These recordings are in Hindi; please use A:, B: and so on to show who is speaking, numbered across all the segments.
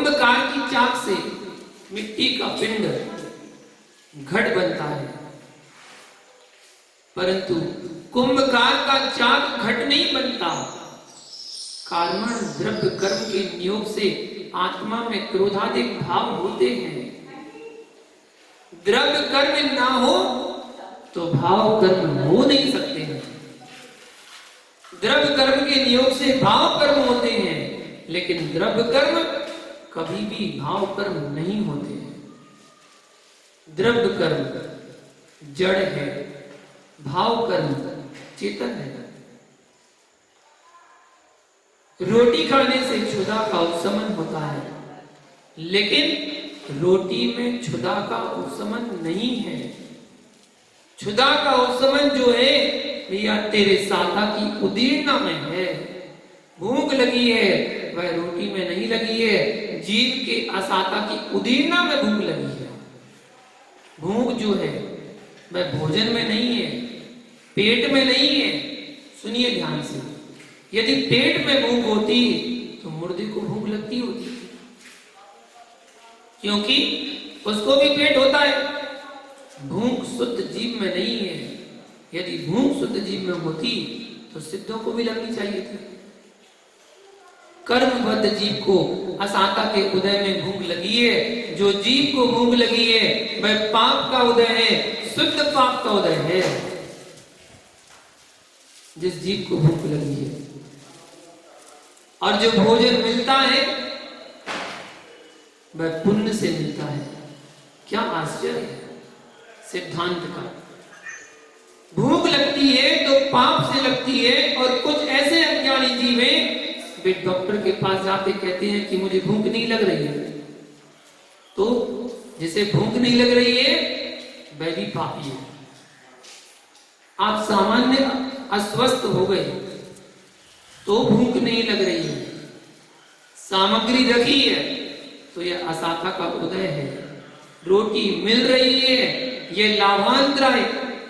A: कुंभकार की चाक से मिट्टी का पिंड घट बनता है, परंतु कुंभकार का चाक घट नहीं बनता। कर्मण द्रव्य कर्म के नियोग से आत्मा में क्रोधादिक भाव होते हैं। द्रव्य कर्म ना हो तो भाव कर्म हो नहीं सकते हैं। द्रव्य कर्म के नियोग से भाव कर्म होते हैं, लेकिन द्रव्य कर्म कभी भी भाव कर्म नहीं होते हैं। द्रव्य कर्म जड़ है, भाव कर्म चेतन है। रोटी खाने से क्षुधा का उपशमन होता है, लेकिन रोटी में क्षुधा का उपशमन नहीं है। क्षुधा का उपशमन जो है भैया तेरे साता की उदीर्णा में है। भूख लगी है वह रोटी में नहीं लगी है, जीव के असाता की उदीर्णा में भूख लगी है। भूख जो है वह भोजन में नहीं है, पेट में नहीं है। सुनिए ध्यान से, यदि पेट में भूख होती तो मुर्दे को भूख लगती होती, क्योंकि उसको भी पेट होता है। भूख शुद्ध जीव में नहीं है। यदि भूख शुद्ध जीव में होती तो सिद्धों को भी लगनी चाहिए थी। कर्मबद्ध जीव को असाता के उदय में भूख लगी है। जो जीव को भूख लगी है वह पाप का उदय है, शुद्ध पाप का उदय है। जिस जीव को भूख लगी है और जो भोजन मिलता है वह पुण्य से मिलता है। क्या आश्चर्य है सिद्धांत का। भूख लगती है तो पाप से लगती है, और कुछ ऐसे अज्ञानी जीव हैं वे डॉक्टर के पास जाते कहते हैं कि मुझे भूख नहीं लग रही है। तो जिसे भूख नहीं लग रही है वह भी पापी है। आप सामान्य अस्वस्थ हो गए तो भूख नहीं लग रही है, सामग्री रखी है तो यह असाता का उदय है। रोटी मिल रही है, यह लाभांतराय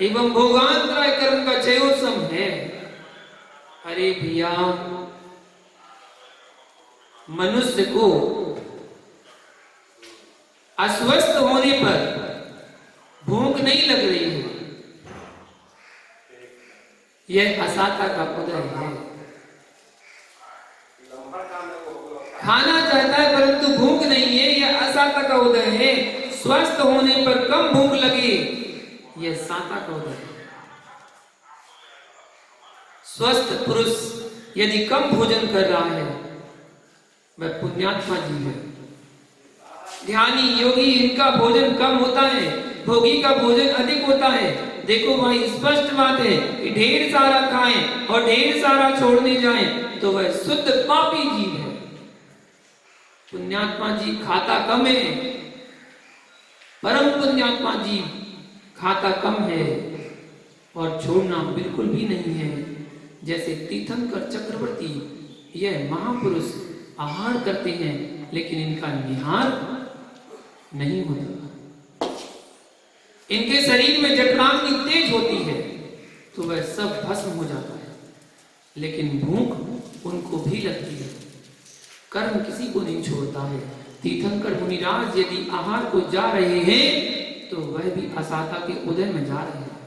A: एवं भोगांतराय कर्म का क्षयोत्सम है। अरे भैया, मनुष्य को अस्वस्थ होने पर भूख नहीं लग रही है, यह असाता का उदय है। खाना चाहता है परंतु भूख नहीं है, यह असाता का उदय है। स्वस्थ होने पर कम भूख लगे, यह साता का उदय है। स्वस्थ पुरुष यदि कम भोजन कर रहा है वह पुण्यात्मा जीव है। ध्यानी योगी इनका भोजन कम होता है, भोगी का भोजन अधिक होता है। देखो भाई, स्पष्ट बात है कि ढेर सारा खाएं और ढेर सारा छोड़ने जाएं तो वह शुद्ध पापी जीव है। पुण्यात्मा जीव खाता कम है, परम पुण्यात्मा जीव खाता कम है और छोड़ना बिल्कुल भी नहीं है। जैसे तीर्थंकर चक्रवर्ती, यह महापुरुष आहार करते हैं लेकिन इनका निहार नहीं होता। इनके शरीर में जठराग्नि तेज होती है तो वह सब भस्म हो जाता है, लेकिन भूख उनको भी लगती है। कर्म किसी को नहीं छोड़ता है। तीर्थंकर मुनिराज यदि आहार को जा रहे हैं तो वह भी असाता के उदय में जा रहे हैं।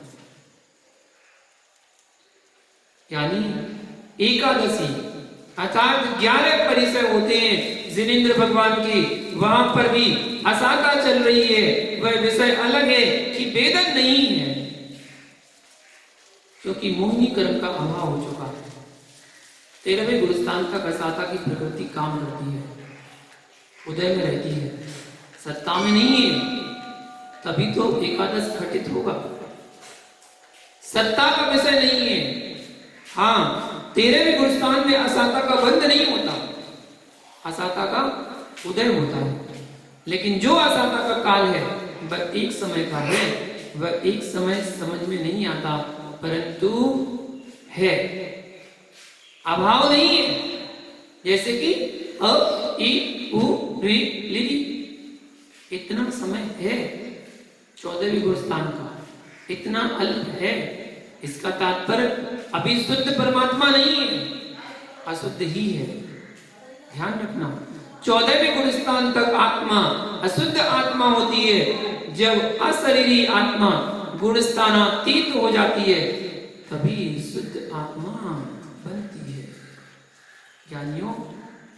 A: यानी एकादशी अर्थात 11 परिसर होते हैं जिनेंद्र भगवान के, वहां पर भी असाता चल रही है। वह विषय अलग है कि वेदन नहीं है, क्योंकि मोहिनी कर्म का अभाव हो चुका है। 13वें गुरुस्थान तक असाता की प्रकृति काम करती है, उदय में रहती है, सत्ता में नहीं है। तभी तो एकादश घटित होगा। सत्ता का विषय नहीं है। हाँ, 13वें गुरुस्थान में असाता का बंध नहीं होता, असाता का उदय होता है। लेकिन जो असाता का काल है वह एक समय का है, वह एक समय समझ में नहीं आता, परंतु है, अभाव नहीं है। जैसे कि अ इ उ ऋ लि, इतना समय है 14वें गुरुस्थान का, इतना अल्प है। इसका तात्पर्य अभी शुद्ध परमात्मा नहीं है, अशुद्ध ही है। ध्यान रखना, 14वें गुण स्थान तक आत्मा अशुद्ध आत्मा होती है। जब अशरीरी आत्मा गुण स्थानातीत हो जाती है तभी शुद्ध आत्मा बनती है। ज्ञानियों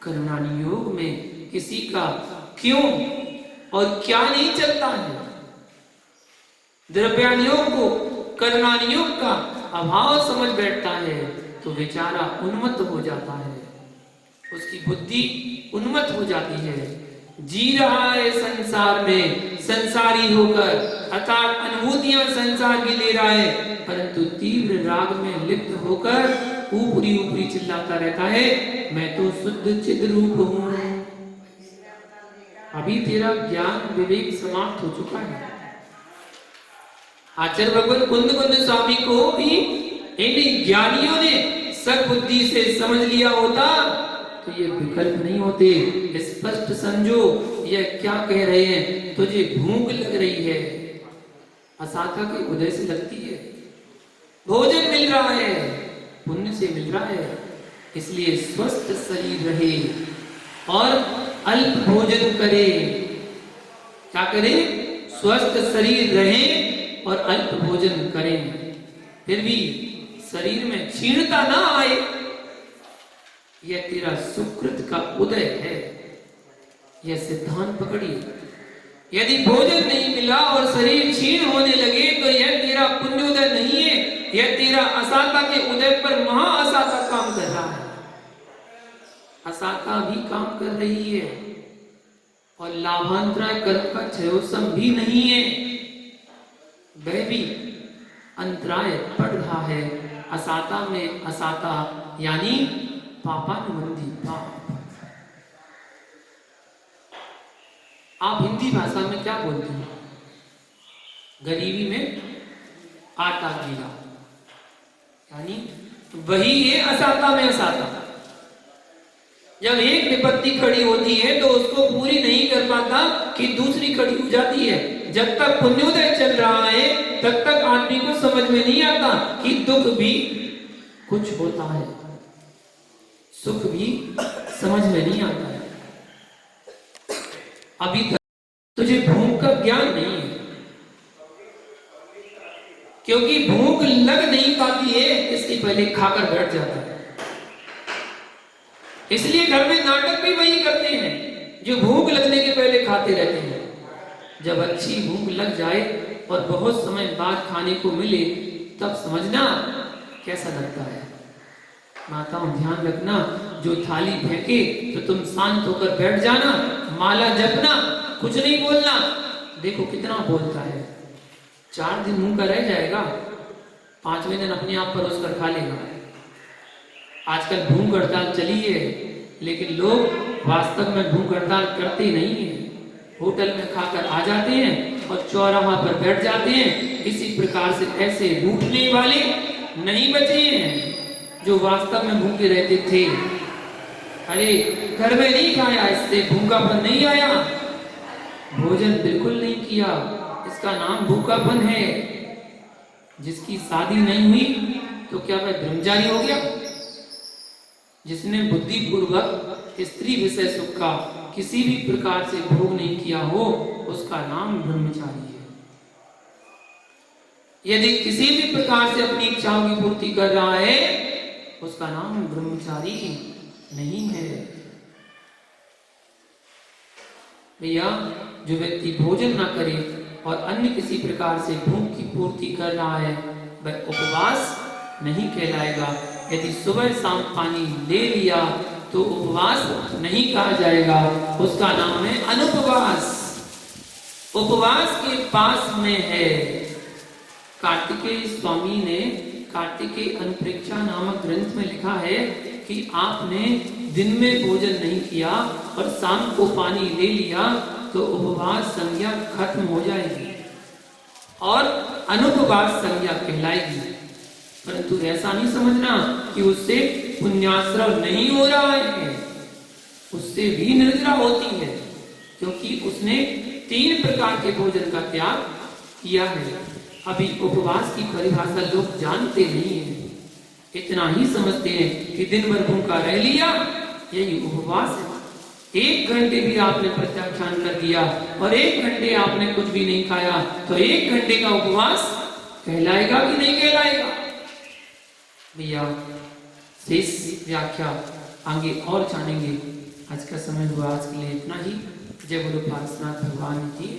A: करुणानि योग में किसी का क्यों और क्या नहीं चलता है। द्रव्यानियों को करुणानियोग का अभाव समझ बैठता है तो बेचारा उन्मत्त हो जाता है, उसकी बुद्धि उन्मत्त हो जाती है। जी रहा है संसार में संसारी होकर, अर्थात अनुभूतियां संसार की ले रहा है, परंतु तीव्र राग में लिप्त होकर ऊपरी ऊपरी चिल्लाता रहता है मैं तो शुद्ध चिद रूप हूं। अभी तेरा ज्ञान विवेक समाप्त हो चुका है। आचार्य भगवान कुंद कुंद स्वामी को भी इन ज्ञानियों ने सद्बुद्धि से समझ लिया होता तो ये विकल्प नहीं होते। स्पष्ट समझो यह क्या कह रहे हैं, तुझे भूख लग रही है, असाथा के उदय से लगती है, भोजन मिल रहा है, पुण्य से मिल रहा है, इसलिए स्वस्थ शरीर रहे और अल्प भोजन करे। क्या करे? स्वस्थ शरीर रहे और अल्प भोजन करें, फिर भी शरीर में क्षीणता ना आए। यह तेरा सुकृत का उदय है, यह सिद्धांत पकड़िए। यदि भोजन नहीं मिला और शरीर क्षीण होने लगे तो यह तेरा पुण्योदय नहीं है, यह तेरा असाता के उदय पर महा असाता काम कर रहा है। असाता भी काम कर रही है और लाभांतराय कर्म का क्षयोसम भी नहीं है, वह भी अंतराय पड़ रहा है। असाता में असाता यानी पापानुबंधी पाप। आप हिंदी भाषा में क्या बोलते हैं? गरीबी में आटा गीला, यानी वही है असाता में असाता। जब एक विपत्ति खड़ी होती है तो उसको पूरी नहीं कर पाता कि दूसरी खड़ी हो जाती है। जब तक पुण्योदय चल रहा है तब तक आदमी को समझ में नहीं आता कि दुख भी कुछ होता है, सुख भी समझ में नहीं आता है। अभी तक तुझे भूख का ज्ञान नहीं है, क्योंकि भूख लग नहीं पाती है इसलिए पहले खाकर बैठ जाता है। इसलिए घर में नाटक भी वही करते हैं जो भूख लगने के पहले खाते रहते हैं। जब अच्छी भूख लग जाए और बहुत समय बाद खाने को मिले तब समझना कैसा लगता है। माताओं ध्यान रखना, जो थाली फेंके तो तुम शांत होकर बैठ जाना, माला जपना, कुछ नहीं बोलना। देखो कितना बोलता है, 4 दिन मुंह का रह जाएगा, 5वें दिन अपने आप परोस कर खा लेगा। आजकल भूख हड़ताल चली है, लेकिन लोग वास्तव में भूख हड़ताल करते नहीं है। होटल में खाकर आ जाते हैं और चौराहा पर बैठ जाते हैं। इसी प्रकार से ऐसे रूठने वाले नहीं बचे हैं जो वास्तव में भूखे रहते थे। अरे घर में नहीं खाया, इससे भूखापन नहीं आया, भोजन बिल्कुल नहीं किया, इसका नाम भूखापन है। जिसकी शादी नहीं हुई तो क्या वह ब्रह्मचारी हो गया? जिसने बुद्धि पूर्वक स्त्री विषय सुख का किसी भी प्रकार से भोग नहीं किया हो उसका नाम ब्रह्मचारी है। यदि किसी भी प्रकार से अपनी इच्छाओं की पूर्ति कर रहा है उसका नाम ब्रह्मचारी नहीं है। भैया, जो व्यक्ति भोजन ना करे और अन्य किसी प्रकार से भूख की पूर्ति कर रहा है वह उपवास नहीं कहलाएगा। यदि सुबह शाम पानी ले लिया तो उपवास नहीं कहा जाएगा, उसका नाम है अनुपवास। उपवास के पास में है। कार्तिकेय स्वामी ने कार्तिकेय अनुप्रेक्षा नामक ग्रंथ में लिखा है कि आपने दिन में भोजन नहीं किया और शाम को पानी ले लिया तो उपवास संज्ञा खत्म हो जाएगी और अनुपवास संज्ञा कहलाएगी। परंतु ऐसा नहीं समझना कि उससे पुण्याश्रव नहीं हो रहा है, उससे भी निर्जरा होती है, क्योंकि उसने 3 प्रकार के भोजन का त्याग किया है। अभी उपवास की परिभाषा लोग जानते नहीं है, इतना ही समझते हैं कि दिन भर भूखा रह लिया यही उपवास है। 1 घंटे भी आपने प्रत्याख्यान कर दिया और 1 घंटे आपने कुछ भी नहीं खाया, तो 1 घंटे का उपवास कहलाएगा कि नहीं कहलाएगा? भैया शेष व्याख्या आगे और जानेंगे। आज का समय हुआ, आज के लिए इतना ही। जय बोलो पार्श्वनाथ भगवान की।